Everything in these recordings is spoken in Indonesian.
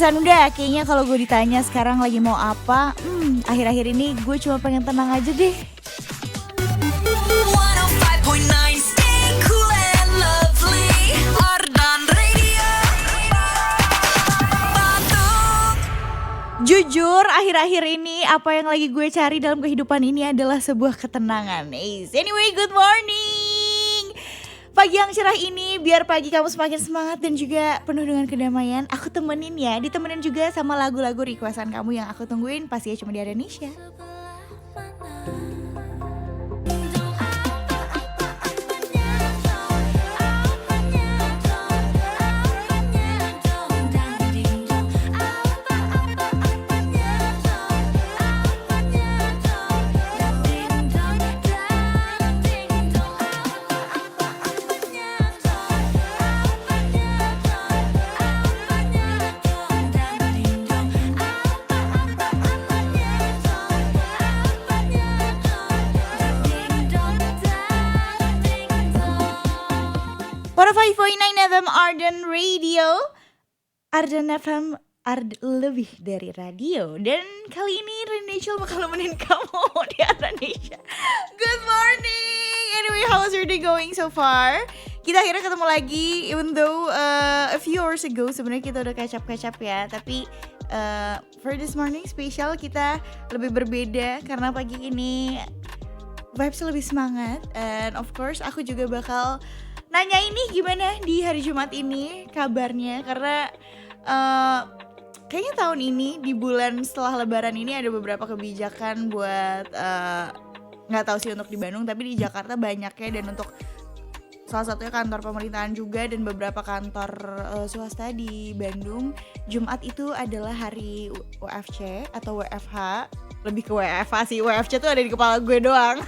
Udah, kayaknya kalau gue ditanya sekarang lagi mau apa, akhir-akhir ini gue cuma pengen tenang aja deh. 105.9 Stay cool and lovely Ardan Radio Batuk. Jujur, akhir-akhir ini apa yang lagi gue cari dalam kehidupan ini adalah sebuah ketenangan. Anyway, good morning. Pagi yang cerah ini biar pagi kamu semakin semangat dan juga penuh dengan kedamaian. Aku temenin ya, ditemenin juga sama lagu-lagu requestan kamu yang aku tungguin pasti cuma di Indonesia. Para 5.9 FM Ardan Radio, Ardan FM lebih dari radio. Dan kali ini Rachel bakal nemenin kamu di Indonesia. Good morning. Anyway, how was your day going so far? Kita akhirnya ketemu lagi, even though a few hours ago sebenarnya kita udah catch up ya. Tapi for this morning special kita lebih berbeda karena pagi ini vibes lebih semangat. And of course aku juga bakal nanya ini gimana di hari Jumat ini kabarnya. Karena kayaknya tahun ini di bulan setelah lebaran ini ada beberapa kebijakan buat gak tahu sih untuk di Bandung, tapi di Jakarta banyaknya. Dan untuk salah satunya kantor pemerintahan juga dan beberapa kantor swasta di Bandung, Jumat itu adalah hari WFC atau WFH. Lebih ke WFH sih, WFC tuh ada di kepala gue doang.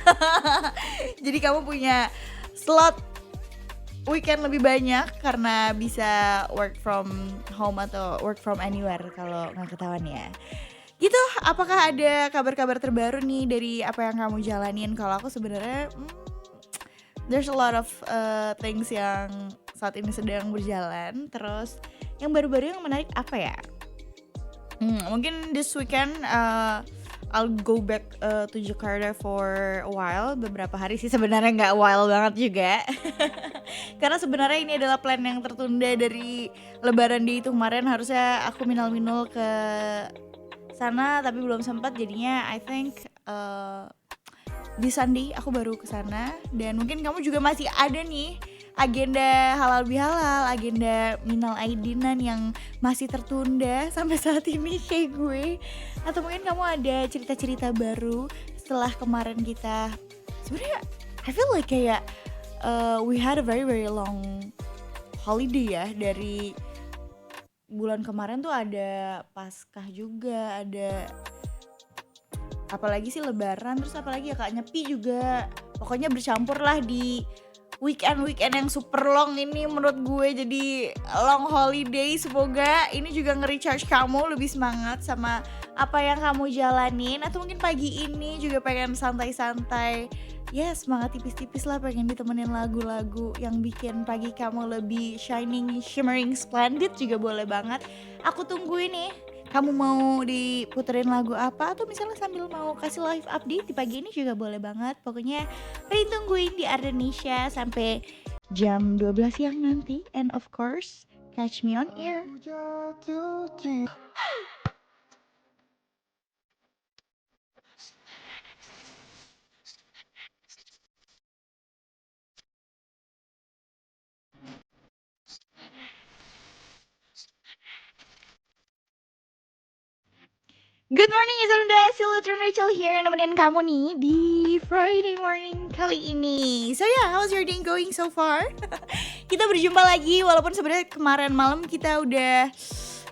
Jadi kamu punya slot weekend lebih banyak karena bisa work from home atau work from anywhere kalau nggak ketahuan ya. Gitu, apakah ada kabar-kabar terbaru nih dari apa yang kamu jalanin? Kalau aku sebenarnya there's a lot of things yang saat ini sedang berjalan. Terus yang baru-baru yang menarik apa ya? Mungkin this weekend I'll go back to Jakarta for a while, beberapa hari sih sebenarnya, nggak while banget juga. Karena sebenarnya ini adalah plan yang tertunda dari Lebaran Day itu kemarin. Harusnya aku minal-minul ke sana tapi belum sempat, jadinya I think di Sunday aku baru ke sana. Dan mungkin kamu juga masih ada nih agenda halal bihalal, agenda minal aidinan yang masih tertunda sampai saat ini kayak gue. Atau mungkin kamu ada cerita-cerita baru setelah kemarin kita, sebenarnya I feel like kayak we had a very very long holiday ya. Dari bulan kemarin tuh ada Paskah juga, ada apalagi sih Lebaran, terus apalagi ya Kak, Nyepi juga. Pokoknya bercampur lah di weekend yang super long ini menurut gue. Jadi long holiday, semoga ini juga nge-recharge kamu, lebih semangat sama apa yang kamu jalanin. Atau mungkin pagi ini juga pengen santai-santai, ya semangat tipis-tipis lah, pengen ditemenin lagu-lagu yang bikin pagi kamu lebih shining, shimmering, splendid juga boleh banget. Aku tungguin nih, kamu mau diputerin lagu apa, atau misalnya sambil mau kasih live update di pagi ini juga boleh banget. Pokoknya tungguin di Indonesia sampai jam 12 siang nanti. And of course, catch me on air. Good morning, Izalunda, Silutron Rachel here, nemenin kamu nih di Friday morning kali ini. So yeah, how's your day going so far? Kita berjumpa lagi, walaupun sebenarnya kemarin malam kita udah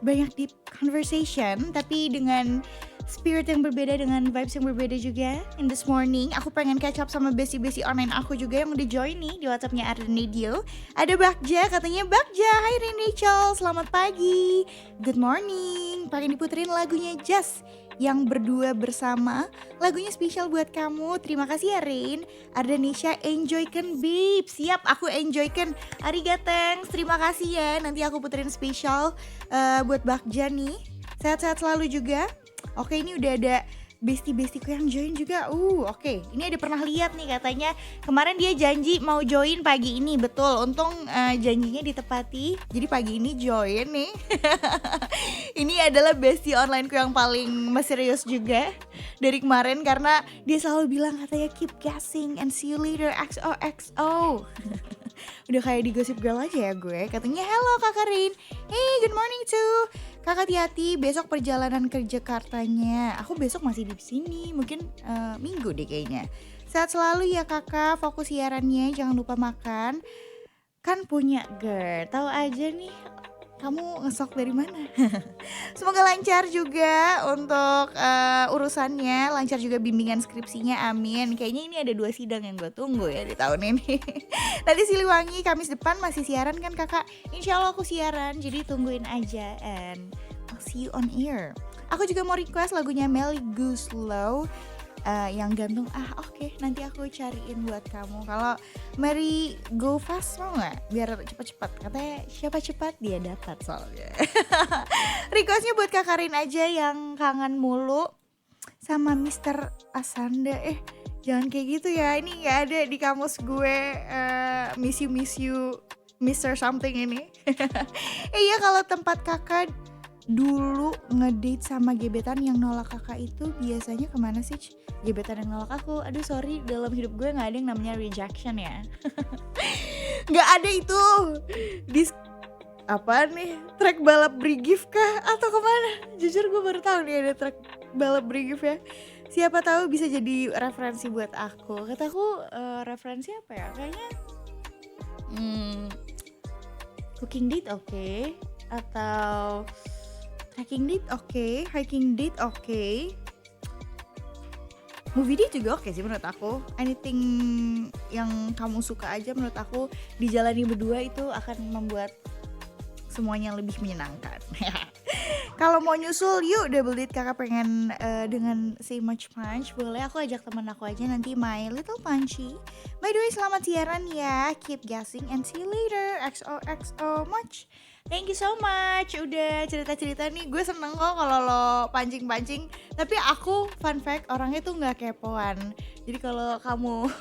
banyak deep conversation, tapi dengan spirit yang berbeda, dengan vibes yang berbeda juga. In this morning, aku pengen catch up sama besti-besti online aku juga yang udah join nih di WhatsAppnya Ardan Radio. Ada Bagja, katanya Bagja, hai Rin Rachel, selamat pagi. Good morning, pengen diputerin lagunya Just yang berdua bersama. Lagunya spesial buat kamu. Terima kasih ya Rin. Ardanisha enjoykan babe. Siap, aku enjoykan. Ariga thanks. Terima kasih ya. Nanti aku puterin spesial buat Bagja nih. Sehat-sehat selalu juga. Oke, ini udah ada bestie-bestieku yang join juga. Oke. Ini ada pernah lihat nih katanya kemarin dia janji mau join pagi ini. Betul, untung janjinya ditepati. Jadi pagi ini join nih. Ini adalah bestie onlineku yang paling misterius juga dari kemarin, karena dia selalu bilang katanya keep guessing and see you later XOXO. Udah kayak di Gossip Girl aja ya gue. Katanya hello Kakak Rin. Hey, good morning too. Kakak hati-hati besok perjalanan ke Jakartanya. Aku besok masih di sini, mungkin minggu deh kayaknya. Sehat selalu ya kakak, fokus siarannya, jangan lupa makan. Kan punya GER, tahu aja nih kamu ngesok dari mana. Semoga lancar juga untuk urusannya, lancar juga bimbingan skripsinya, amin. Kayaknya ini ada 2 sidang yang gue tunggu ya di tahun ini. Tadi Siliwangi, Kamis depan masih siaran kan kakak? Insya Allah aku siaran, jadi tungguin aja and I'll see you on air. Aku juga mau request lagunya Melly Guslow yang gantung. Oke, nanti aku cariin buat kamu. Kalau Mary Go Fast mau gak? Biar cepat-cepat. Katanya siapa cepat dia dapat soalnya. Requestnya buat Kak Karin aja yang kangen mulu sama Mr. Asanda. Jangan kayak gitu ya. Ini gak ada di kamus gue miss you Mr. something ini. Iya, kalau tempat kakak dulu ngedate sama gebetan yang nolak kakak itu biasanya kemana sih? Gebetan yang nolak aku, aduh sorry, dalam hidup gue gak ada yang namanya rejection ya. Gak ada itu. Apa nih, track balap Brigif kah? Atau kemana? Jujur gue baru tahu nih ada track balap Brigif ya. Siapa tahu bisa jadi referensi buat aku. Kataku referensi apa ya? Kayaknya cooking date oke. Atau hiking date oke, hiking date oke. Movie date juga oke sih menurut aku. Anything yang kamu suka aja menurut aku dijalani berdua itu akan membuat semuanya lebih menyenangkan. Kalau mau nyusul yuk double date kakak pengen dengan Say Much Punch, boleh aku ajak teman aku aja nanti My Little Punchy. By the way selamat siaran ya, keep guessing and see you later. XOXO much. Thank you so much udah cerita-cerita nih. Gue seneng kok kalau lo pancing-pancing. Tapi aku fun fact orangnya tuh gak kepoan. Jadi kalau kamu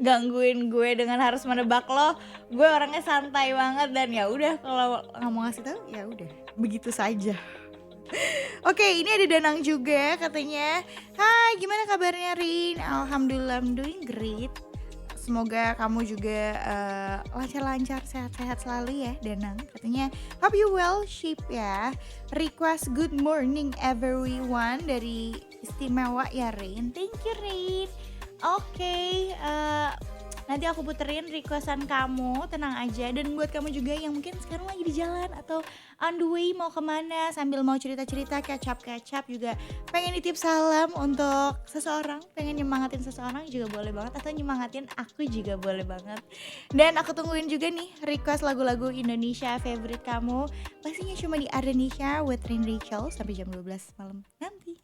gangguin gue dengan harus menebak lo, gue orangnya santai banget. Dan ya udah kalau nggak mau ngasih tahu ya udah begitu saja. Oke, ini ada Danang juga katanya. Hai, gimana kabarnya Rin? Alhamdulillah I'm doing great. Semoga kamu juga lancar-lancar, sehat-sehat selalu ya Danang. Katanya hope you well shape ya. Request good morning everyone dari istimewa ya Rin. Thank you Rin. Oke, nanti aku puterin requestan kamu, tenang aja. Dan buat kamu juga yang mungkin sekarang lagi di jalan atau on the way mau kemana sambil mau cerita-cerita catch up juga pengen nitip salam untuk seseorang, pengen nyemangatin seseorang juga boleh banget, atau nyemangatin aku juga boleh banget. Dan aku tungguin juga nih request lagu-lagu Indonesia favorite kamu. Pastinya cuma di Ardanisha with Rin Rachel sampai jam 12 malam nanti.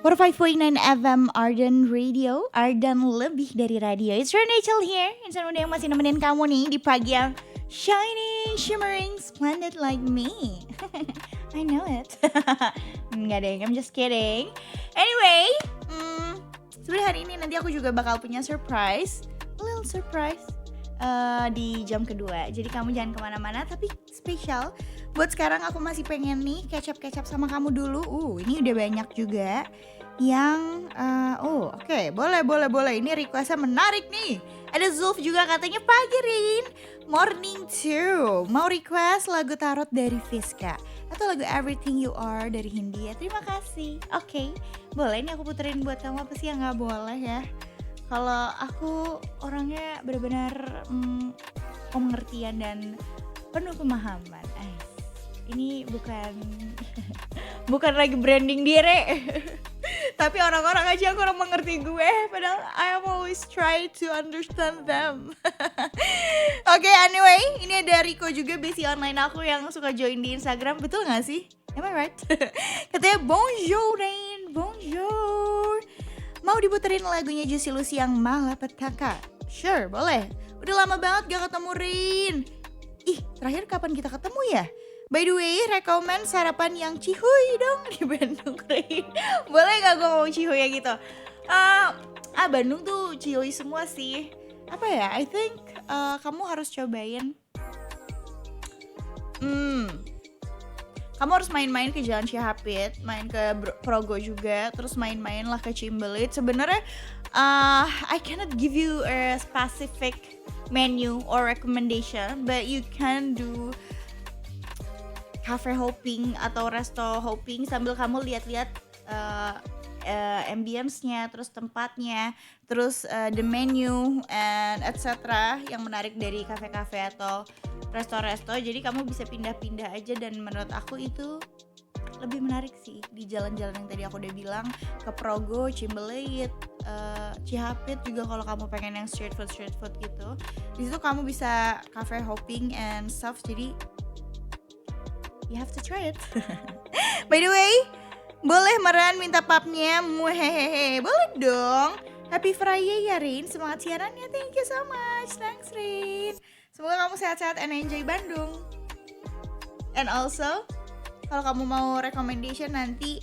For 5.9 FM Ardan Radio, Ardan lebih dari radio. It's Rachel here, insan muda yang masih nemenin kamu nih di pagi yang shining, shimmering, splendid like me. I know it. Nggak deng, I'm just kidding. Anyway, sebenarnya hari ini nanti aku juga bakal punya surprise, a little surprise di jam kedua. Jadi kamu jangan kemana-mana, tapi spesial. Buat sekarang aku masih pengen nih catch up sama kamu dulu. Ini udah banyak juga yang oke, boleh. Ini requestnya menarik nih. Ada Zulf juga katanya pagi Rin, morning too. Mau request lagu tarot dari Fiska atau lagu Everything You Are dari Hindia. Terima kasih. Oke, boleh ini aku puterin buat kamu. Apa sih yang nggak boleh ya? Kalau aku orangnya benar-benar pengertian dan penuh pemahaman. Ini bukan lagi branding diri. Tapi orang-orang aja kurang mengerti gue, padahal I am always try to understand them. Oke, anyway, ini ada Rico juga, besi online aku yang suka join di Instagram, betul gak sih? Am I right? Katanya bonjour Rain, bonjour. Mau diputerin lagunya Juicy Lucy yang Malapetaka? Sure, boleh. Udah lama banget gak ketemu Rin. Ih, terakhir kapan kita ketemu ya? By the way, rekomen sarapan yang cihuy dong di Bandung, Rin. Boleh gak gue ngomong cihuy ya gitu? Bandung tuh cihuy semua sih. Apa ya, I think kamu harus cobain. Kamu harus main-main ke Jalan Cihapit, main ke Progo juga, terus main-main lah ke Cimbelit. Sebenarnya I cannot give you a specific menu or recommendation, but you can do cafe hopping atau resto hopping sambil kamu lihat-lihat ambience-nya, terus tempatnya, terus the menu and etc. yang menarik dari kafe-kafe atau resto-resto. Jadi kamu bisa pindah-pindah aja, dan menurut aku itu lebih menarik sih di jalan-jalan yang tadi aku udah bilang, ke Progo, Cimbelit, Cihapit juga kalau kamu pengen yang street food gitu. Di situ kamu bisa cafe hopping and stuff, jadi you have to try it. By the way, boleh Meran minta papnya? Muhehehe, boleh dong. Happy Friday ya Rin, semangat siarannya, thank you so much. Thanks Rin. Semoga kamu sehat-sehat and enjoy Bandung. And also, kalau kamu mau recommendation nanti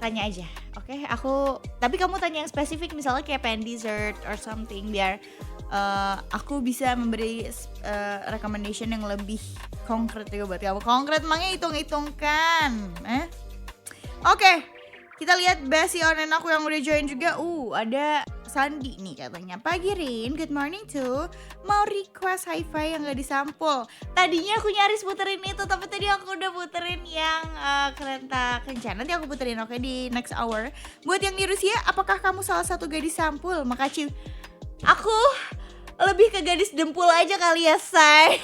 tanya aja, oke? Tapi kamu tanya yang spesifik, misalnya kayak pengen dessert or something, biar aku bisa memberi recommendation yang lebih konkret juga buat kamu. Konkret makanya hitung-hitungkan. Oke, kita lihat besi online aku yang udah join juga. Ada Sandi nih katanya. Pagi Rin, good morning tuh. Mau request hi-fi yang gak disampul. Tadinya aku nyaris puterin itu, tapi tadi aku udah puterin yang Kereta Kencana. Nanti aku puterin di next hour. Buat yang di Rusia, apakah kamu salah satu gadis sampul? Makasih. Aku lebih ke gadis dempul aja kali ya, say.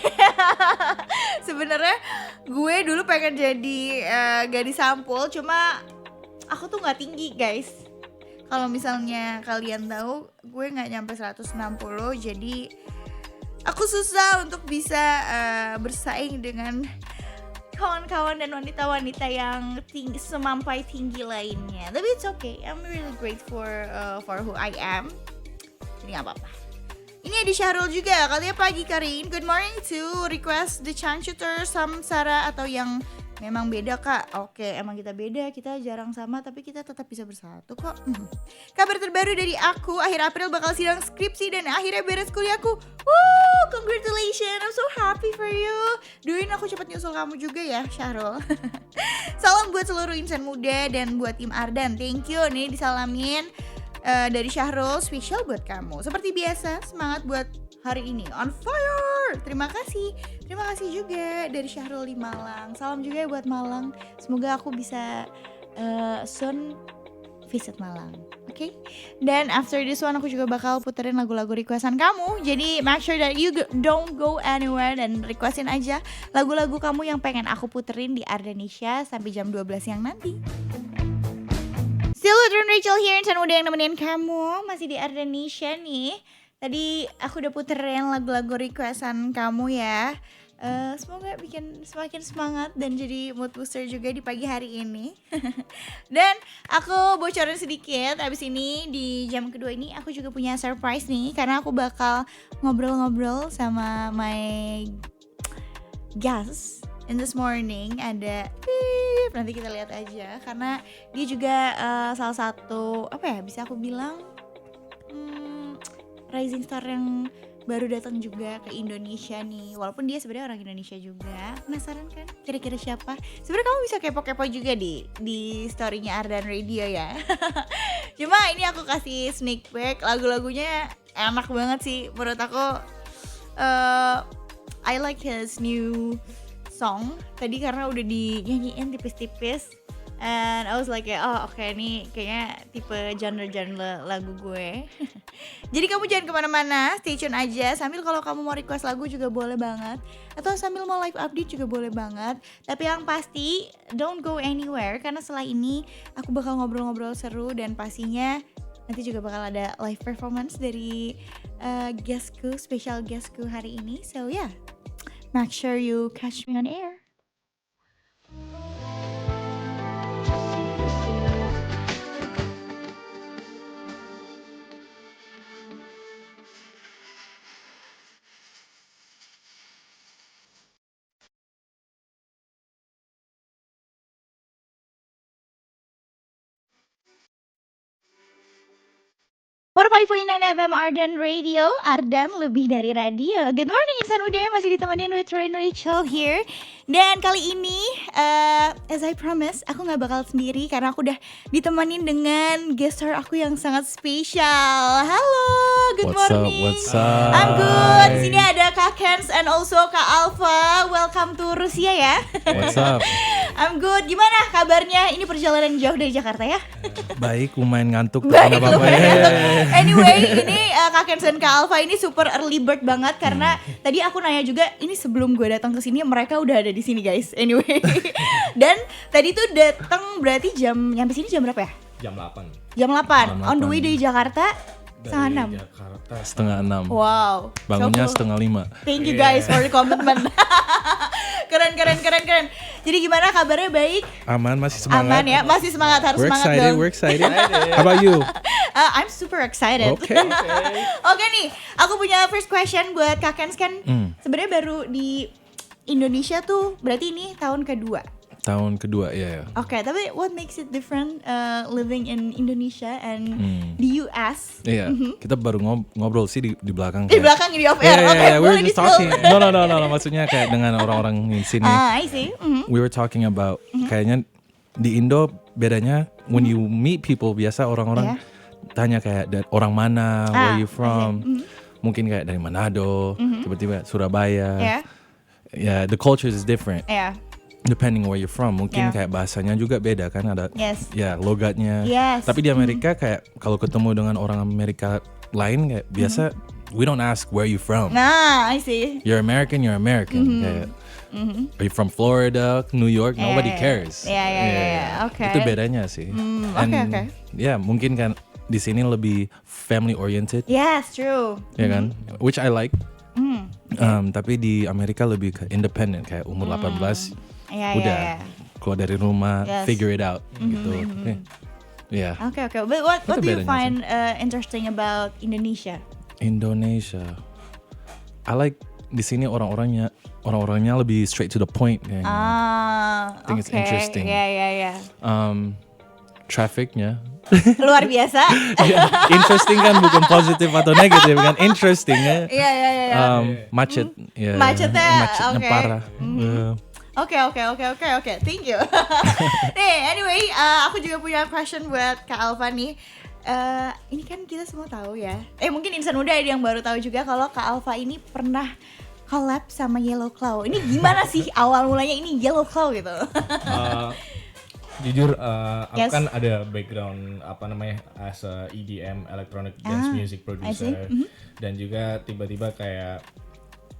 Sebenarnya gue dulu pengen jadi gadis sampul, cuma aku tuh nggak tinggi guys. Kalau misalnya kalian tahu, gue nggak nyampe 160, jadi aku susah untuk bisa bersaing dengan kawan-kawan dan wanita-wanita yang semampai tinggi lainnya. Tapi it's okay, I'm really grateful for who I am. Jadi nggak apa-apa. Ini ada Syahrul juga, katanya pagi Karin, good morning to request the Chanchuter Samsara atau yang memang beda kak. Oke, emang kita beda, kita jarang sama tapi kita tetap bisa bersatu kok. Kabar terbaru dari aku, akhir April bakal sidang skripsi dan akhirnya beres kuliahku. Woo, congratulations, I'm so happy for you. Doain aku cepat nyusul kamu juga ya Syahrul. Salam buat seluruh insan muda dan buat tim Ardan, thank you. Nih disalamin dari Syahrul, spesial buat kamu. Seperti biasa, semangat buat hari ini, on fire. Terima kasih juga dari Syahrul di Malang. Salam juga ya buat Malang. Semoga aku bisa soon visit Malang. Oke? Dan after this one aku juga bakal puterin lagu-lagu requestan kamu. Jadi make sure that you don't go anywhere dan requestin aja lagu-lagu kamu yang pengen aku puterin di Ardanisha sampai jam 12 siang nanti. Still with Rachel here, insan muda yang nemenin kamu. Masih di Ardanisha nih. Tadi aku udah puterin lagu-lagu requestan kamu ya. Semoga bikin semakin semangat dan jadi mood booster juga di pagi hari ini. Dan aku bocorin sedikit, abis ini di jam kedua ini aku juga punya surprise nih. Karena aku bakal ngobrol-ngobrol sama my guest in this morning. Ada nanti kita lihat aja, karena dia juga salah satu bisa aku bilang rising star yang baru datang juga ke Indonesia nih. Walaupun dia sebenarnya orang Indonesia juga. Penasaran kan kira-kira siapa? Sebenarnya kamu bisa kepo-kepo juga di story-nya Ardan Radio ya. Cuma ini aku kasih sneak peek, lagu-lagunya enak banget sih menurut aku. I like his new song tadi karena udah dinyanyiin tipis-tipis. And I was like, oh oke, ini kayaknya tipe genre-genre lagu gue. Jadi kamu jangan kemana-mana, stay tune aja. Sambil kalau kamu mau request lagu juga boleh banget. Atau sambil mau live update juga boleh banget. Tapi yang pasti, don't go anywhere. Karena setelah ini aku bakal ngobrol-ngobrol seru. Dan pastinya nanti juga bakal ada live performance dari guestku, special guestku hari ini. So yeah, make sure you catch me on air. For 5.9 FM Ardan Radio, Ardan lebih dari radio. Good morning Insan Muda, masih ditemenin with Roy and Rachel here. Dan kali ini, as I promise, aku gak bakal sendiri karena aku udah ditemenin dengan guest star aku yang sangat spesial. Halo, good morning. What's up? I'm good. Di sini ada Kak Kens and also Kak Alfa. Welcome to Rusia ya. What's up? I'm good. Gimana kabarnya? Ini perjalanan jauh dari Jakarta ya? Baik, lumayan ngantuk. Baik, Kenapa apa ya? Anyway, ini Kak Kens dan Kak Alfa ini super early bird banget karena tadi aku nanya juga ini sebelum gue datang ke sini mereka udah ada di sini guys. Anyway. Dan tadi tuh datang berarti nyampe sini jam berapa ya? Jam 8 Jam 8. On the way dari Jakarta setengah 6. Jakarta Setengah 6. Wow. Bangunnya so cool. setengah 5. Thank you guys for the commitment. Keren. Jadi gimana kabarnya, baik? Aman, masih semangat. Aman ya, masih semangat, harus semangat dong. We're excited. How about you? I'm super excited. Okay. Oke nih, aku punya first question buat Kak Kens kan. Sebenarnya baru di Indonesia tuh berarti ini tahun kedua. Tahun kedua, ya. Oke, tapi what makes it different living in Indonesia and the US? Iya, kita baru ngobrol sih di belakang. Di belakang di off air. Oke, Yeah, we were boleh just di-spill. talking. No, maksudnya kayak dengan orang-orang di sini. I see. We were talking about kayaknya di Indo bedanya when you meet people biasa orang-orang tanya kayak orang mana, where you from, mungkin kayak dari Manado, tiba-tiba Surabaya. Yeah, the culture is different. Yeah. Depending where you're from, mungkin kayak bahasanya juga beda kan, ada ya logatnya. Tapi di Amerika kayak kalau ketemu dengan orang Amerika lain kayak biasa we don't ask where you from. Nah, I see. You're American. Kayak, are you from Florida, New York? Nobody cares. Yeah. Okay. Itu bedanya sih. Okay. Ya mungkin kan di sini lebih family oriented. Yes, true. Ya kan, which I like. Tapi di Amerika lebih ke independent, kayak umur 18 udah keluar dari rumah, figure it out gitu. Yeah. Okay. But what do you find interesting about Indonesia? Indonesia, I like di sini orang-orangnya lebih straight to the point. I think it's interesting. Yeah. Trafficnya Luar biasa. interesting kan, bukan positif atau negatif kan, interesting ya. Iya. Macetnya Okay. parah. Oke. Thank you. Nih, anyway, aku juga punya question buat Kak Alfa nih. Ini kan kita semua tahu ya. Mungkin insan muda ada yang baru tahu juga kalau Kak Alfa ini pernah collab sama Yellow Claw. Ini gimana sih awal mulanya ini Yellow Claw gitu? Jujur, aku kan ada background as a EDM, electronic dance music producer, dan juga tiba-tiba kayak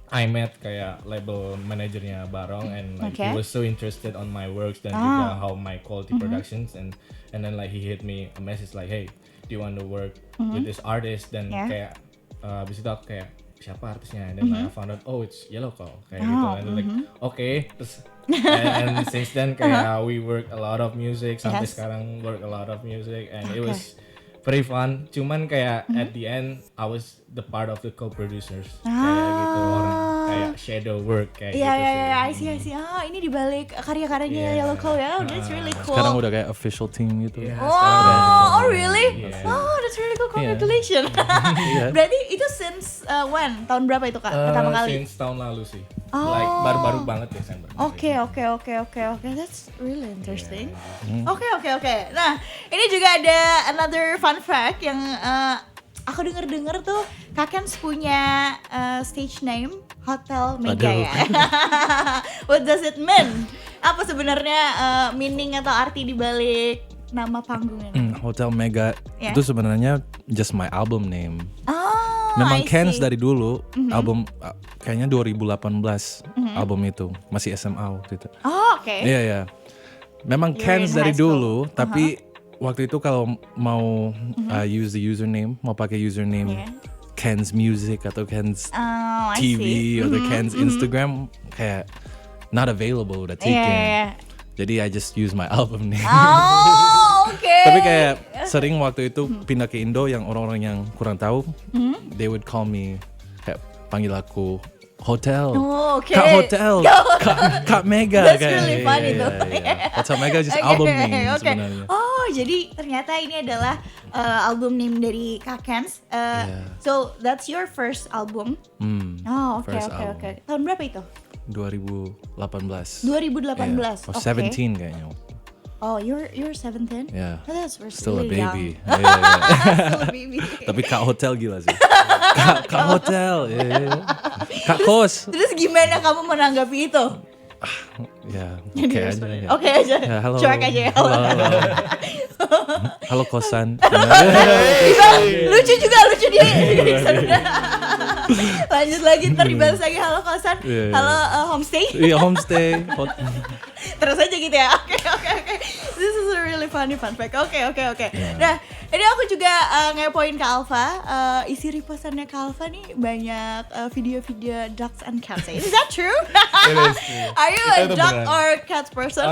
I met kayak label manajernya Barong, and like he was so interested on my works dan juga how my quality productions, and then like he hit me a message like, hey, do you want to work with this artist? Dan kayak abis itu aku kayak siapa artisnya, and then I found out it's Yellow Claw kayak gitu, and like okay, terus and since then kayak we work a lot of music sampai sekarang work a lot of music, and it was pretty fun. Cuman kayak at the end I was the part of the co-producers kayak gitu, orang kayak shadow work kayak gitu sih. I see. Ini dibalik karya-karyanya Yellow Claw ya. That's really cool. Sekarang udah kayak official team gitu. Oh really? Yeah. Oh, that's really cool. Congratulations. Berarti itu since when? Tahun berapa itu Kak? Pertama kali? Since tahun lalu sih. Like baru-baru banget Desember. Oke. That's really interesting. Oke. Nah, ini juga ada another fun fact yang aku denger tuh Kak Kens punya stage name Hotel Mega ya. What does it mean? apa sebenarnya meaning atau arti dibalik nama panggungnya? Hotel Mega Yeah. itu sebenarnya just my album name. Oh, I Memang Cans see. dari dulu album kayaknya 2018 album itu masih SMA waktu itu. Oh, oke. Iya ya. Memang You were Cans in dari high school. dulu, tapi waktu itu kalau mau use the username, mau pakai username Yeah. Cans Music atau Cans Oh, I TV see. atau Cans Instagram kayak not available, udah taken. Yeah. Jadi I just use my album name. Oh, oke. Tapi kayak sering waktu itu pindah ke Indo yang orang-orang yang kurang tahu, they would call me kayak panggil aku Hotel. Oh, oke. Kak Hotel, Kak Mega. That's kayak, really funny iya, tuh. iya. Hotel Mega just Oke, album name oke. sebenarnya. Oh, jadi ternyata ini adalah album name dari Kak Cans. Yeah. So that's your first album. Oh, oke, First oke, album. oke. Tahun berapa itu? 2018. 2018. Yeah. Or Oke. 17 kayaknya. Oh, you're 17? Yeah. Oh, that's Still a really baby. young. Iya, iya. Still a baby. Tapi Kak Hotel gila sih. Kak Hotel. Iya, iya. Kak Kos. Terus gimana kamu menanggapi itu? Ya, oke aja. Ya. Oke aja. Ya, halo. Cuek aja ya. Halo, halo. Halo kosan. Lucu juga, lucu dia. Lanjut lagi, ntar dibalas lagi halo kosan. Iya, iya. Halo homestay. Iya, homestay. Terus aja gitu ya. Oke. This is a really funny fun fact. Oke. Nah, ini aku juga ngepoin ke Alfa. Isi repostannya ke Alfa nih banyak video-video ducks and cats. Is that true? It is true. Are you a Itu duck beneran. or cat person?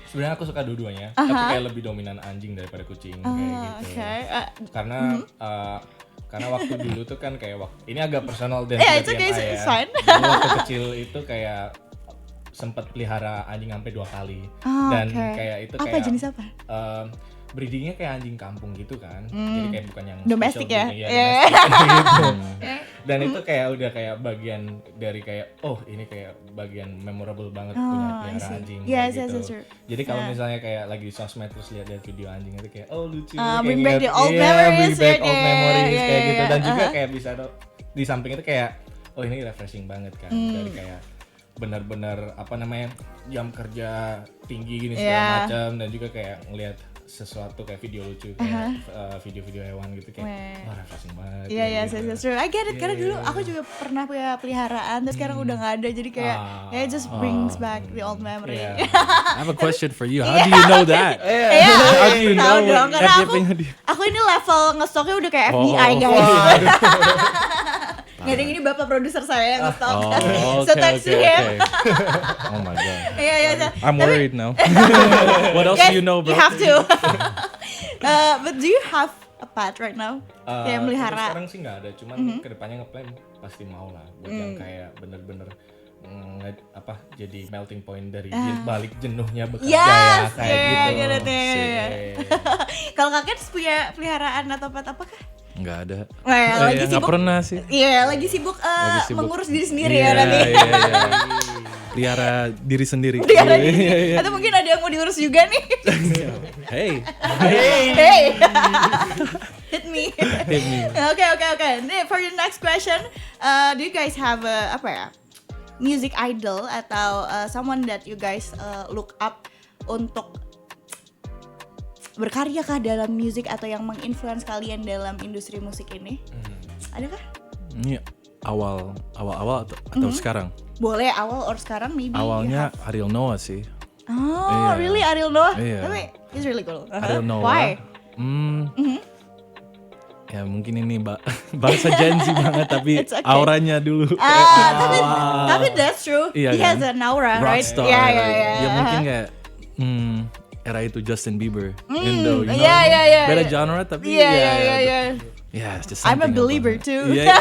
Sebenarnya aku suka dua-duanya, tapi kayak lebih dominan anjing daripada kucing kayak gitu. Oke. Karena waktu dulu tuh kan kayak ini agak personal dan Yeah, juga it's okay, TMI it's ya. fine. Dulu waktu kecil itu kayak sempat pelihara anjing sampai 2 kali. Dan Oke. kayak itu Apa kayak jenis apa? breedingnya kayak anjing kampung gitu kan. Jadi kayak bukan yang Domestic special ya? breeding, Yeah. domestic gitu. Dan itu kayak udah kayak bagian dari kayak ini kayak bagian memorable banget punya I pelihara see. anjing Yes, kayak yes, gitu. yes, sure. Jadi kalau Yeah. misalnya kayak lagi di sosmed terus lihat video anjing itu kayak lucu Bring kayak back ingat- the old iya, memories, bring back ya, old kayak- memories iya, kayak iya, gitu iya. dan juga kayak bisa di samping itu kayak ini refreshing banget kan dari kayak benar-benar apa namanya jam kerja tinggi gini segala Yeah. macam dan juga kayak ngelihat sesuatu kayak video lucu kayak video-video hewan gitu kayak Wah. refreshing banget. Iya, kayak yes, gitu. yes, true. I get it, karena dulu aku juga pernah punya peliharaan, terus sekarang udah nggak ada, jadi kayak it just brings back the old memory. Iya. I have a question for you. How do you know that? Iya, How do you tahu know dong, karena FYP-nya dia? aku ini level ngestoknya udah kayak FBI guys. Nggak ada yang ini bapak produser saya yang ngestok. So thanks to him. Oh my god. Iya, iya. I'm worried now. What else Guys, do you know, bro? you have to. But do you have a pet right now? Kayak Untuk melihara. sekarang sih nggak ada, cuman kedepannya ngeplan pasti mau lah buat yang kayak bener-bener jadi melting point dari balik jenuhnya bekerja ya Yes, kayak yeah, gitu. get it, yeah. Sih. Kalau kakek punya peliharaan atau pet apakah? Nggak ada. Well, lagi Nggak sibuk. pernah sih. Iya, lagi sibuk, Lagi sibuk. mengurus diri sendiri Iya, ya nanti. iya, iya. Pelihara diri sendiri. Pelihara Iya, diri. iya, iya. Atau mungkin ada yang mau diurus juga nih. Hey, Hey. Hit me. hit me. Okay. Nih, for your next question, do you guys have music idol atau someone that you guys look up untuk berkarya kah dalam musik atau yang menginfluence kalian dalam industri musik ini? Adakah? Ini awal atau sekarang? Boleh awal or sekarang maybe. you Awalnya have. Ariel Noah sih. Oh, Iya. really Ariel Noah? Iya. Tapi he's really cool. Ariel Noah. Why? Ya mungkin ini bahasa Gen Z banget tapi It's okay. auranya dulu. Tapi that's true. Iya He has kan? an aura, right? Rockstar. Iya. Dia mungkin kayak era itu Justin Bieber. Indo, you know? Iya. Beda genre tapi Iya. yeah, it's just I'm a something believer about it. too. Yeah,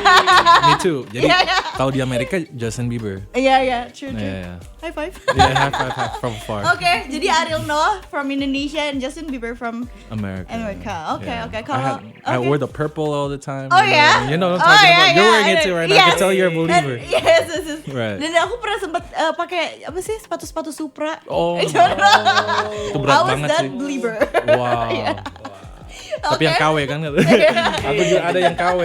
me too. Jadi Iya, iya. kalau di Amerika Justin Bieber. Iya, true. Yeah. High five. Yeah, high five from far. Oke, jadi Ariel Noah from Indonesia and Justin Bieber from America. Oke. Yeah. Kalau I wear the purple all the time. Oh ya? You know what I'm talking about. You're wearing it too right now. I Yes. can tell you're a believer. Yes. Right. Dan aku pernah sempat pakai apa sih sepatu Supra. Oh, Itu itu berat I was banget that sih. believer. Wow. Tapi yang Oke. KW kan? Aku juga ada yang KW.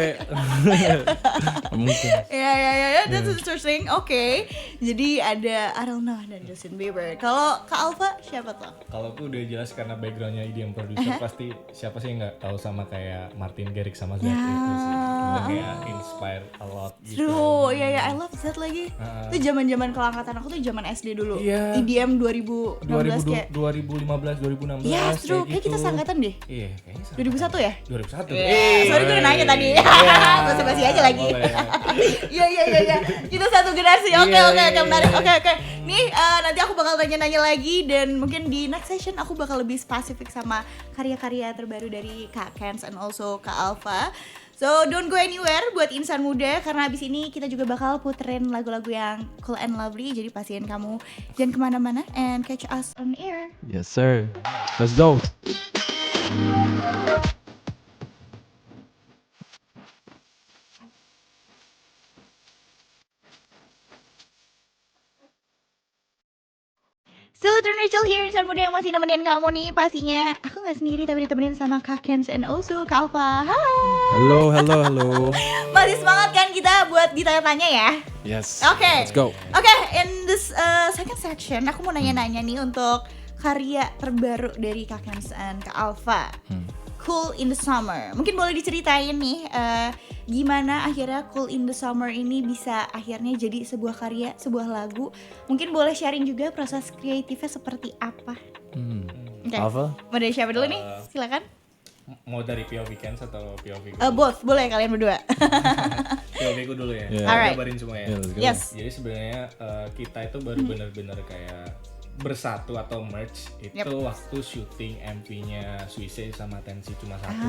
Mungkin. Ya, that's interesting. Oke. Jadi ada Ariana dan Justin Bieber. Kalau Kak Alfa siapa tuh? Kalau aku udah jelas karena backgroundnya EDM producer pasti siapa sih yang nggak tahu sama kayak Martin Garrix sama Zed itu sih. Itu kayak inspire a lot gitu. True, ya, I love that lagi. Itu zaman-zaman kalau angkatan aku tuh zaman SD dulu. Iya. EDM 2016 kayak. 2015, 2016. Iya, true. Kayak kita gitu. seangkatan deh. Iya, kayaknya sama. 2001 ya? 2001. Sorry gue udah nanya tadi. Basa-basi aja lagi. Iya. Kita satu generasi. Oke, menarik. Oke. Nih nanti aku bakal nanya-nanya lagi dan mungkin di next session aku bakal lebih spesifik sama karya-karya terbaru dari Kak Kenz and also Kak Alfa. So don't go anywhere buat insan muda karena abis ini kita juga bakal puterin lagu-lagu yang cool and lovely. Jadi pastiin kamu jangan kemana-mana and catch us on air. Yes sir. Let's go. So, Rachel here, insan muda yang masih nemenin kamu nih. Pastinya aku gak sendiri tapi ditemenin sama Kak Kenz and also Kak Alfa. Hai. Halo. Masih semangat kan kita buat ditanya-tanya ya? Yes. Oke. Let's go. Oke, in this second section aku mau nanya-nanya nih untuk karya terbaru dari Kak Kenz and Kak Alfa. Cool in the Summer. Mungkin boleh diceritain nih gimana akhirnya Cool in the Summer ini bisa akhirnya jadi sebuah karya, sebuah lagu. Mungkin boleh sharing juga proses kreatifnya seperti apa. Oke. Alfa? Mau dari siapa dulu nih? Silakan. Mau dari POV Kenz atau POV gue? Both, boleh kalian berdua. POV gue dulu ya. Yeah. Alright. Kabarin semua ya. Yeah, let's go. Yes. Jadi sebenarnya kita itu baru benar-benar kayak bersatu atau merge itu waktu syuting MV-nya Suisse sama Tensi Cuma Satu.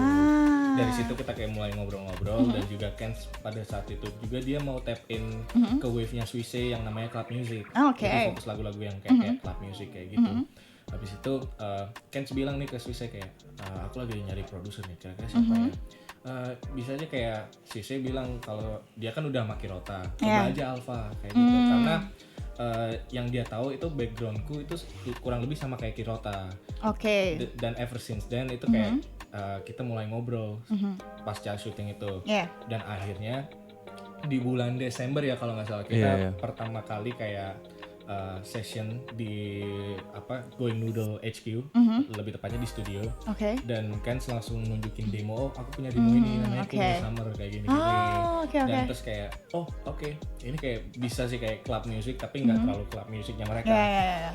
Dari situ kita kayak mulai ngobrol-ngobrol dan juga Kenz pada saat itu juga dia mau tap in ke wave-nya Suisse yang namanya club music. Oke. Jadi fokus lagu-lagu yang kayak club music kayak gitu. Habis itu Kenz bilang nih ke Suisse kayak aku lagi nyari produser nih, kira-kira siapa ya? Bisa aja kayak Suisse bilang kalau dia kan udah sama Kirota, coba aja Alfa kayak gitu karena yang dia tahu itu backgroundku itu kurang lebih sama kayak Kirota. Oke. Dan ever since then itu kayak kita mulai ngobrol pasca syuting itu. Dan akhirnya di bulan Desember ya kalau nggak salah kita pertama kali kayak session di Going Noodle HQ, lebih tepatnya di studio. Dan Kenz langsung nunjukin demo, aku punya demo ini namanya Cool in the Summer kayak gini. Dan terus kayak ini kayak bisa sih kayak club music tapi nggak terlalu club musicnya mereka.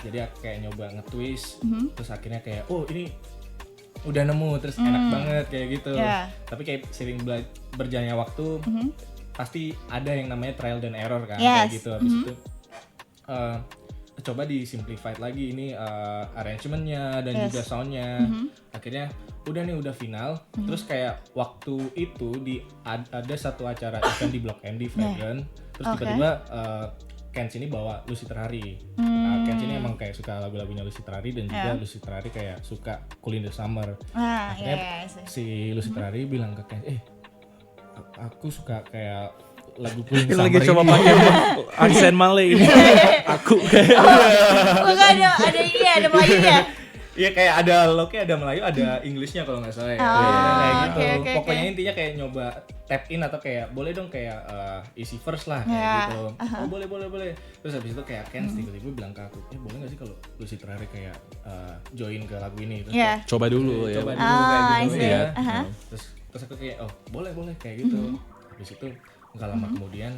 Jadi aku kayak nyoba nge-twist, terus akhirnya kayak ini udah nemu, terus enak banget kayak gitu. Tapi kayak sering berjalannya waktu pasti ada yang namanya trial dan error kan kayak gitu. Habis itu coba disimplified lagi ini arrangementnya dan juga soundnya. Akhirnya udah final. Terus kayak waktu itu ada satu acara event di Blok M di Fragrant. Terus tiba-tiba Kenz ini bawa Lucy Terrari. Kenz ini emang kayak suka lagu-lagunya Lucy Terrari dan juga Lucy Terrari kayak suka Cool in the Summer. Akhirnya si Lucy Terrari bilang ke Kenz, aku suka kayak lagu Cool in the Summer lagi coba pakai aksen Malay ini. Aku kayak ada Melayunya. Iya kayak ada loknya, ada Melayu, ada Englishnya kalau nggak salah ya. Kayak gitu. Pokoknya intinya kayak nyoba tap in atau kayak boleh dong kayak isi verse lah kayak gitu. Boleh. Terus habis itu kayak Kenz tiba-tiba bilang ke aku, boleh nggak sih kalau Lucy Terrari kayak join ke lagu ini? Terus coba dulu ya. Coba dulu kayak gitu ya. Terus aku kayak boleh kayak gitu. Habis itu nggak lama kemudian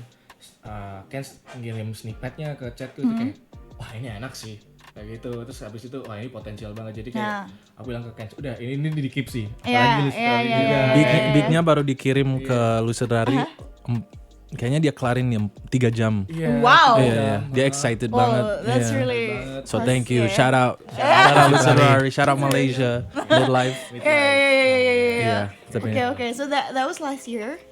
Kenz ngirim snippetnya ke chatku itu kayak wah ini enak sih kayak gitu. Terus habis itu wah ini potensial banget, jadi kayak aku bilang ke Kenz udah ini di keep sih. Apalagi Lucy Terrari juga. Beatnya baru dikirim ke Lucy Terrari. Kayaknya dia kelarin 3 jam. Wow. Dia excited banget. That's really so thank you. Shout out Lucy Terrari, shout out Malaysia, Live Life. Okay. So that was last year.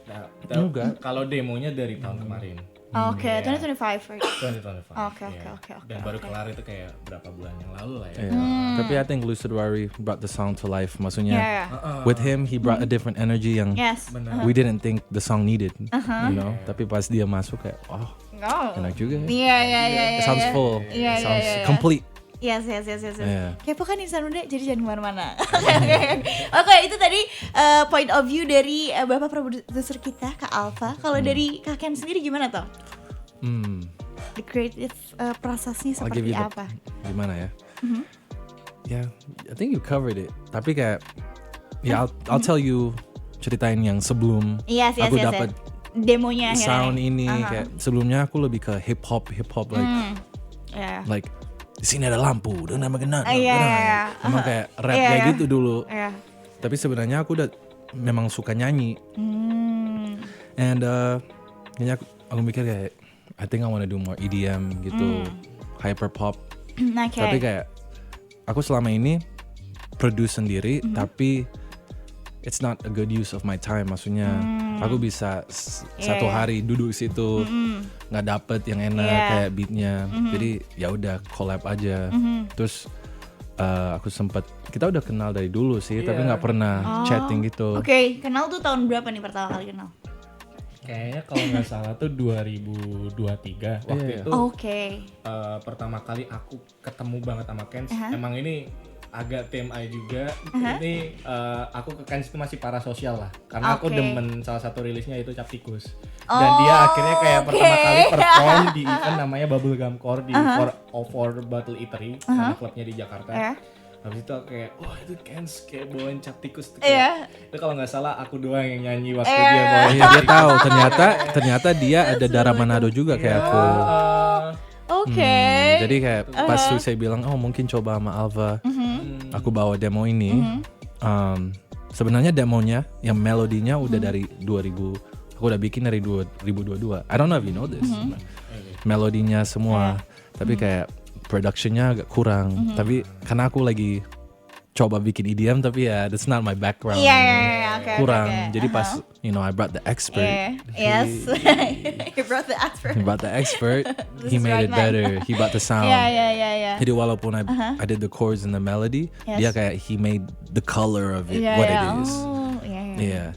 Kalau demonya dari tahun kemarin. 2025 right? 2025. Okay. Dan baru kelar itu kayak berapa bulan yang lalu lah ya. Tapi I think Lucy Terrari brought the song to life. Maksudnya with him he brought a different energy yang we didn't think the song needed. You know, tapi pas dia masuk kayak enak juga. It It sounds full. It sounds complete. Yes. Yeah. Kepo kan insan muda, jadi jangan kemana-mana. Oke, itu tadi point of view dari bapak produser kita, Kak Alfa. Kalau dari Kak Ken sendiri gimana toh? The creative prosesnya I'll give seperti you apa? Gimana ya? Yeah, I think you covered it. Tapi kayak, I'll tell you ceritain yang sebelum Yes, aku dapat demonya sound ini. Kayak sebelumnya aku lebih ke hip hop like di sini ada lampu dan nama genat. Emang kayak rap kayak gitu dulu. Tapi sebenarnya aku udah memang suka nyanyi. And kayaknya aku mikir kayak I think I wanna do more EDM gitu, hyper pop. Tapi kayak aku selama ini produce sendiri, tapi it's not a good use of my time. Maksudnya aku bisa satu hari duduk situ nggak dapet yang enak kayak beatnya. Jadi ya udah collab aja. Terus aku kita udah kenal dari dulu sih, tapi nggak pernah chatting gitu. Oke, kenal tuh tahun berapa nih pertama kali kenal? Kayaknya kalau nggak salah tuh 2023 waktu itu. Pertama kali aku ketemu banget sama Kens. Emang ini agak TMI juga. Ini aku ke Kens itu masih parasosial lah, karena aku demen salah satu rilisnya itu Cap Tikus. Dan dia akhirnya kayak pertama kali perform di event namanya Bubblegum Core di 404 Battle Eatery, nama klubnya di Jakarta. Habis itu kayak, itu Kens kayak bawain Cap Tikus tuh kayak, itu kalau nggak salah aku doang yang nyanyi waktu dia bawain. Iya, dia tahu ternyata dia ada darah Manado juga kayak aku. Jadi kayak pas tuh saya bilang mungkin coba sama Alva, aku bawa demo ini. Sebenarnya demonya yang melodinya udah dari 2000, aku udah bikin dari 2022. I don't know if you know this. Melodinya semua, tapi kayak productionnya agak kurang. Tapi karena aku lagi coba bikin EDM, tapi that's not my background. Kurang. Jadi pas I brought the expert. Yes. He brought the expert. He brought the expert. He made it better. He brought the sound. Jadi walaupun I did the chords and the melody, dia kayak he made the color of it what it is.